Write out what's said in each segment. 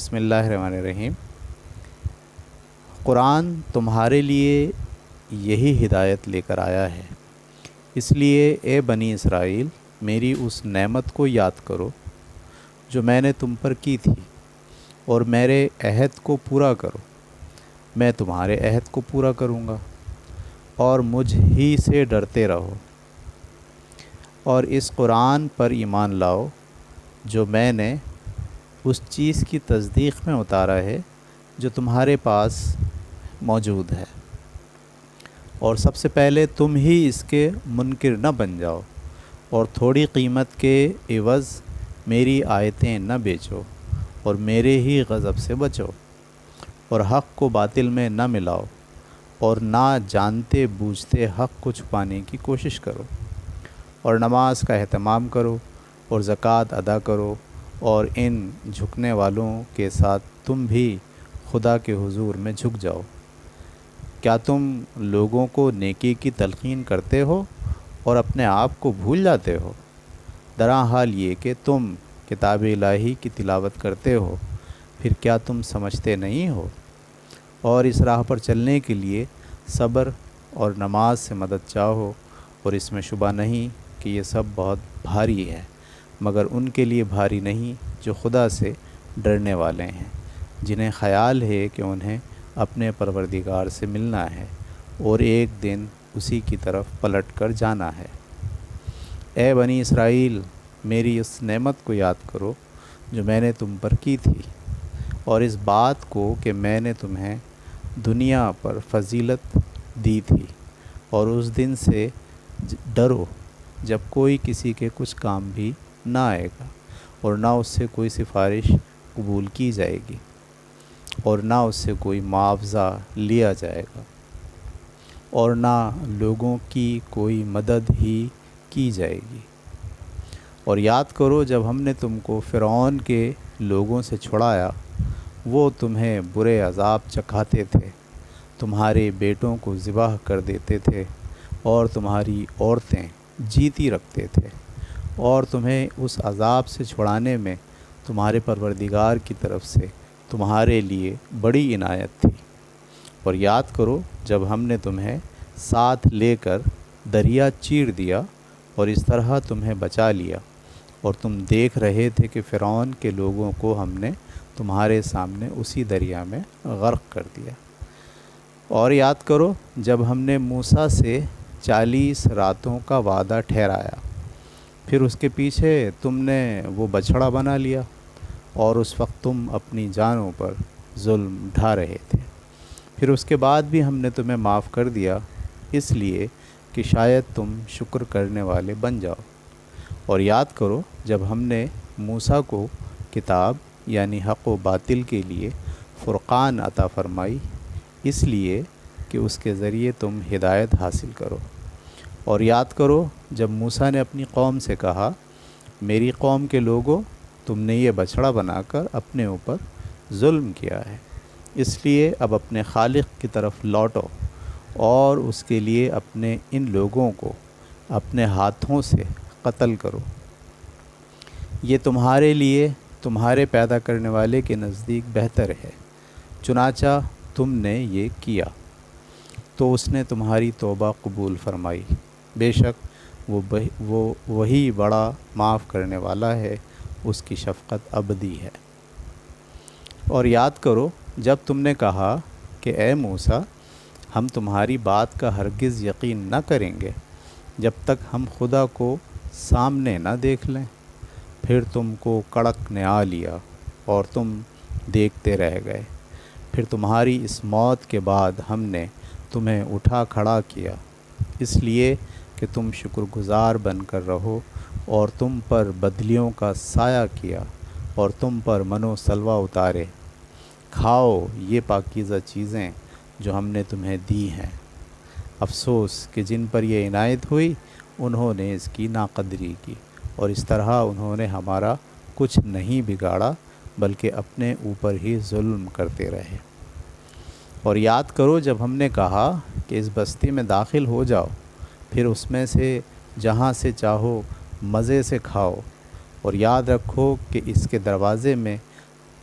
بسم اللہ الرحمن الرحیم۔ قرآن تمہارے لیے یہی ہدایت لے کر آیا ہے، اس لیے اے بنی اسرائیل میری اس نعمت کو یاد کرو جو میں نے تم پر کی تھی، اور میرے عہد کو پورا کرو۔ میں تمہارے عہد کو پورا کروں گا، اور مجھ ہی سے ڈرتے رہو، اور اس قرآن پر ایمان لاؤ جو میں نے اس چیز کی تصدیق میں اتارا ہے جو تمہارے پاس موجود ہے، اور سب سے پہلے تم ہی اس کے منکر نہ بن جاؤ، اور تھوڑی قیمت کے عوض میری آیتیں نہ بیچو، اور میرے ہی غضب سے بچو، اور حق کو باطل میں نہ ملاؤ، اور نہ جانتے بوجھتے حق کو چھپانے کی کوشش کرو، اور نماز کا اہتمام کرو، اور زکوٰۃ ادا کرو، اور ان جھکنے والوں کے ساتھ تم بھی خدا کے حضور میں جھک جاؤ۔ کیا تم لوگوں کو نیکی کی تلقین کرتے ہو اور اپنے آپ کو بھول جاتے ہو؟ درا حال یہ کہ تم کتاب الہی کی تلاوت کرتے ہو، پھر کیا تم سمجھتے نہیں ہو؟ اور اس راہ پر چلنے کے لیے صبر اور نماز سے مدد چاہو، اور اس میں شبہ نہیں کہ یہ سب بہت بھاری ہے، مگر ان کے لیے بھاری نہیں جو خدا سے ڈرنے والے ہیں، جنہیں خیال ہے کہ انہیں اپنے پروردگار سے ملنا ہے اور ایک دن اسی کی طرف پلٹ کر جانا ہے۔ اے بنی اسرائیل میری اس نعمت کو یاد کرو جو میں نے تم پر کی تھی، اور اس بات کو کہ میں نے تمہیں دنیا پر فضیلت دی تھی، اور اس دن سے ڈرو جب کوئی کسی کے کچھ کام بھی نہ آئے گا، اور نہ اس سے کوئی سفارش قبول کی جائے گی، اور نہ اس سے کوئی معاوضہ لیا جائے گا، اور نہ لوگوں کی کوئی مدد ہی کی جائے گی۔ اور یاد کرو جب ہم نے تم کو فرعون کے لوگوں سے چھڑایا، وہ تمہیں برے عذاب چکھاتے تھے، تمہارے بیٹوں کو ذبح کر دیتے تھے، اور تمہاری عورتیں جیتی رکھتے تھے، اور تمہیں اس عذاب سے چھڑانے میں تمہارے پروردگار کی طرف سے تمہارے لیے بڑی عنایت تھی۔ اور یاد کرو جب ہم نے تمہیں ساتھ لے کر دریا چیر دیا، اور اس طرح تمہیں بچا لیا، اور تم دیکھ رہے تھے کہ فرعون کے لوگوں کو ہم نے تمہارے سامنے اسی دریا میں غرق کر دیا۔ اور یاد کرو جب ہم نے موسیٰ سے 40 راتوں کا وعدہ ٹھہرایا، پھر اس کے پیچھے تم نے وہ بچھڑا بنا لیا، اور اس وقت تم اپنی جانوں پر ظلم ڈھا رہے تھے۔ پھر اس کے بعد بھی ہم نے تمہیں معاف کر دیا، اس لیے کہ شاید تم شکر کرنے والے بن جاؤ۔ اور یاد کرو جب ہم نے موسیٰ کو کتاب یعنی حق و باطل کے لیے فرقان عطا فرمائی، اس لیے کہ اس کے ذریعے تم ہدایت حاصل کرو۔ اور یاد کرو جب موسیٰ نے اپنی قوم سے کہا، میری قوم کے لوگوں تم نے یہ بچھڑا بنا کر اپنے اوپر ظلم کیا ہے، اس لیے اب اپنے خالق کی طرف لوٹو، اور اس کے لیے اپنے ان لوگوں کو اپنے ہاتھوں سے قتل کرو۔ یہ تمہارے لیے تمہارے پیدا کرنے والے کے نزدیک بہتر ہے، چنانچہ تم نے یہ کیا تو اس نے تمہاری توبہ قبول فرمائی، بے شک وہ وہی بڑا معاف کرنے والا ہے، اس کی شفقت ابدی ہے۔ اور یاد کرو جب تم نے کہا کہ اے موسیٰ ہم تمہاری بات کا ہرگز یقین نہ کریں گے جب تک ہم خدا کو سامنے نہ دیکھ لیں، پھر تم کو کڑک نے آ لیا اور تم دیکھتے رہ گئے، پھر تمہاری اس موت کے بعد ہم نے تمہیں اٹھا کھڑا کیا، اس لیے کہ تم شکر گزار بن کر رہو، اور تم پر بدلیوں کا سایہ کیا، اور تم پر منو سلوہ اتارے۔ کھاؤ یہ پاکیزہ چیزیں جو ہم نے تمہیں دی ہیں۔ افسوس کہ جن پر یہ عنایت ہوئی انہوں نے اس کی ناقدری کی، اور اس طرح انہوں نے ہمارا کچھ نہیں بگاڑا بلکہ اپنے اوپر ہی ظلم کرتے رہے۔ اور یاد کرو جب ہم نے کہا کہ اس بستی میں داخل ہو جاؤ، پھر اس میں سے جہاں سے چاہو مزے سے کھاؤ، اور یاد رکھو کہ اس کے دروازے میں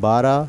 12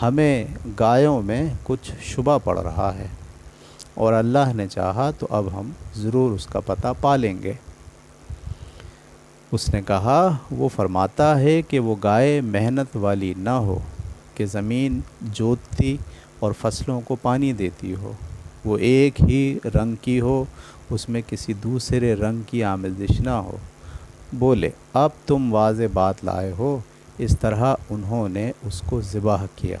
ہمیں گایوں میں کچھ شبہ پڑ رہا ہے، اور اللہ نے چاہا تو اب ہم ضرور اس کا پتہ پا لیں گے۔ اس نے کہا، وہ فرماتا ہے کہ وہ گائے محنت والی نہ ہو کہ زمین جوتتی اور فصلوں کو پانی دیتی ہو، وہ ایک ہی رنگ کی ہو، اس میں کسی دوسرے رنگ کی آمیزش نہ ہو۔ بولے، اب تم واضح بات لائے ہو۔ اس طرح انہوں نے اس کو ذبح کیا،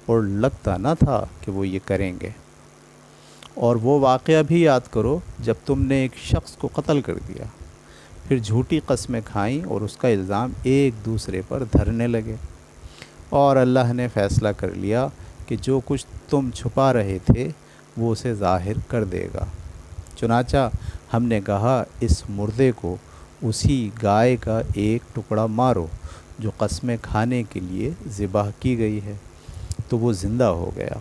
اور لگتا نہ تھا کہ وہ یہ کریں گے۔ اور وہ واقعہ بھی یاد کرو جب تم نے ایک شخص کو قتل کر دیا، پھر جھوٹی قسمیں کھائیں اور اس کا الزام ایک دوسرے پر دھرنے لگے، اور اللہ نے فیصلہ کر لیا کہ جو کچھ تم چھپا رہے تھے وہ اسے ظاہر کر دے گا۔ چنانچہ ہم نے کہا، اس مردے کو اسی گائے کا ایک ٹکڑا مارو جو قسمیں کھانے کے لیے ذبح کی گئی ہے، تو وہ زندہ ہو گیا۔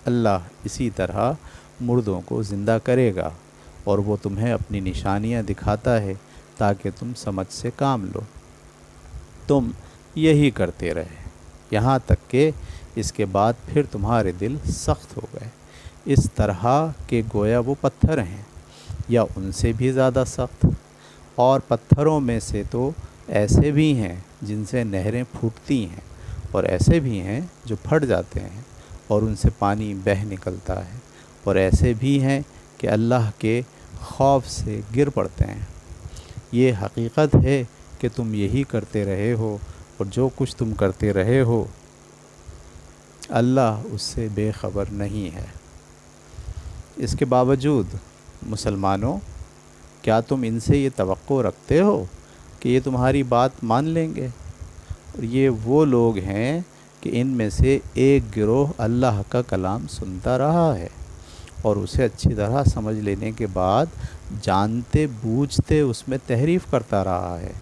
اللہ اسی طرح مردوں کو زندہ کرے گا، اور وہ تمہیں اپنی نشانیاں دکھاتا ہے تاکہ تم سمجھ سے کام لو۔ تم یہی کرتے رہے، یہاں تک کہ اس کے بعد پھر تمہارے دل سخت ہو گئے، اس طرح کہ گویا وہ پتھر ہیں یا ان سے بھی زیادہ سخت۔ اور پتھروں میں سے تو ایسے بھی ہیں جن سے نہریں پھوٹتی ہیں، اور ایسے بھی ہیں جو پھٹ جاتے ہیں اور ان سے پانی بہہ نکلتا ہے، اور ایسے بھی ہیں کہ اللہ کے خوف سے گر پڑتے ہیں۔ یہ حقیقت ہے کہ تم یہی کرتے رہے ہو، اور جو کچھ تم کرتے رہے ہو اللہ اس سے بے خبر نہیں ہے۔ اس کے باوجود مسلمانوں، کیا تم ان سے یہ توقع رکھتے ہو کہ یہ تمہاری بات مان لیں گے؟ اور یہ وہ لوگ ہیں کہ ان میں سے ایک گروہ اللہ کا کلام سنتا رہا ہے، اور اسے اچھی طرح سمجھ لینے کے بعد جانتے بوجھتے اس میں تحریف کرتا رہا ہے،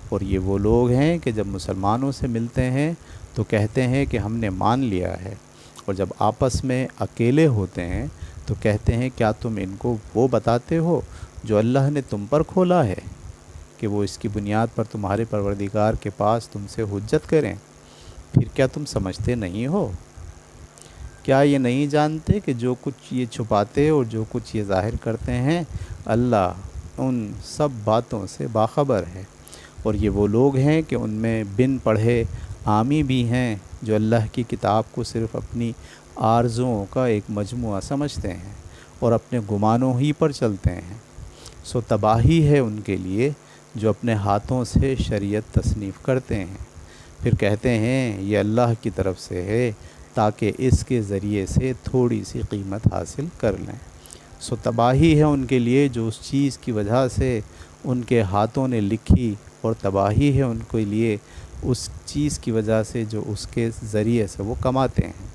اور یہ وہ لوگ ہیں کہ جب مسلمانوں سے ملتے ہیں تو کہتے ہیں کہ ہم نے مان لیا ہے، اور جب آپس میں اکیلے ہوتے ہیں تو کہتے ہیں، کیا تم ان کو وہ بتاتے ہو جو اللہ نے تم پر کھولا ہے، کہ وہ اس کی بنیاد پر تمہارے پروردگار کے پاس تم سے حجت کریں؟ پھر کیا تم سمجھتے نہیں ہو؟ کیا یہ نہیں جانتے کہ جو کچھ یہ چھپاتے اور جو کچھ یہ ظاہر کرتے ہیں اللہ ان سب باتوں سے باخبر ہے؟ اور یہ وہ لوگ ہیں کہ ان میں بن پڑھے عامی بھی ہیں جو اللہ کی کتاب کو صرف اپنی آرزوؤں کا ایک مجموعہ سمجھتے ہیں اور اپنے گمانوں ہی پر چلتے ہیں۔ سو تباہی ہے ان کے لیے جو اپنے ہاتھوں سے شریعت تصنیف کرتے ہیں، پھر کہتے ہیں یہ اللہ کی طرف سے ہے تاکہ اس کے ذریعے سے تھوڑی سی قیمت حاصل کر لیں۔ سو تباہی ہے ان کے لیے جو اس چیز کی وجہ سے ان کے ہاتھوں نے لکھی، اور تباہی ہے ان کے لیے اس چیز کی وجہ سے جو اس کے ذریعے سے وہ کماتے ہیں۔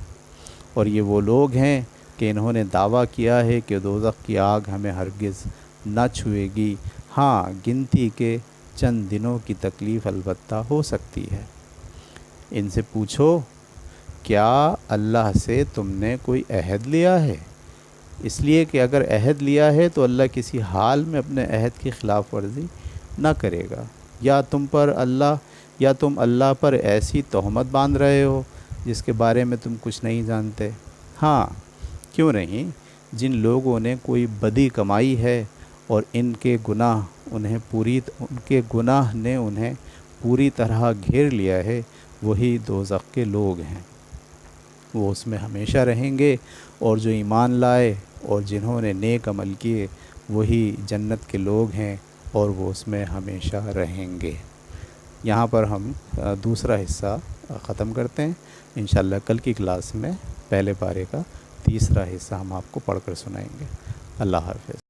اور یہ وہ لوگ ہیں کہ انہوں نے دعویٰ کیا ہے کہ دوزخ کی آگ ہمیں ہرگز نہ چھوئے گی، ہاں گنتی کے چند دنوں کی تکلیف البتہ ہو سکتی ہے۔ ان سے پوچھو، کیا اللہ سے تم نے کوئی عہد لیا ہے؟ اس لیے کہ اگر عہد لیا ہے تو اللہ کسی حال میں اپنے عہد کی خلاف ورزی نہ کرے گا، یا تم اللہ پر ایسی تہمت باندھ رہے ہو جس کے بارے میں تم کچھ نہیں جانتے۔ ہاں کیوں نہیں، جن لوگوں نے کوئی بدی کمائی ہے اور ان کے گناہ نے انہیں پوری طرح گھیر لیا ہے، وہی دوزخ کے لوگ ہیں، وہ اس میں ہمیشہ رہیں گے، اور جو ایمان لائے اور جنہوں نے نیک عمل کیے وہی جنت کے لوگ ہیں، اور وہ اس میں ہمیشہ رہیں گے۔ یہاں پر ہم دوسرا حصہ ختم کرتے ہیں۔ انشاءاللہ کل کی کلاس میں پہلے پارے کا تیسرا حصہ ہم آپ کو پڑھ کر سنائیں گے۔ اللہ حافظ۔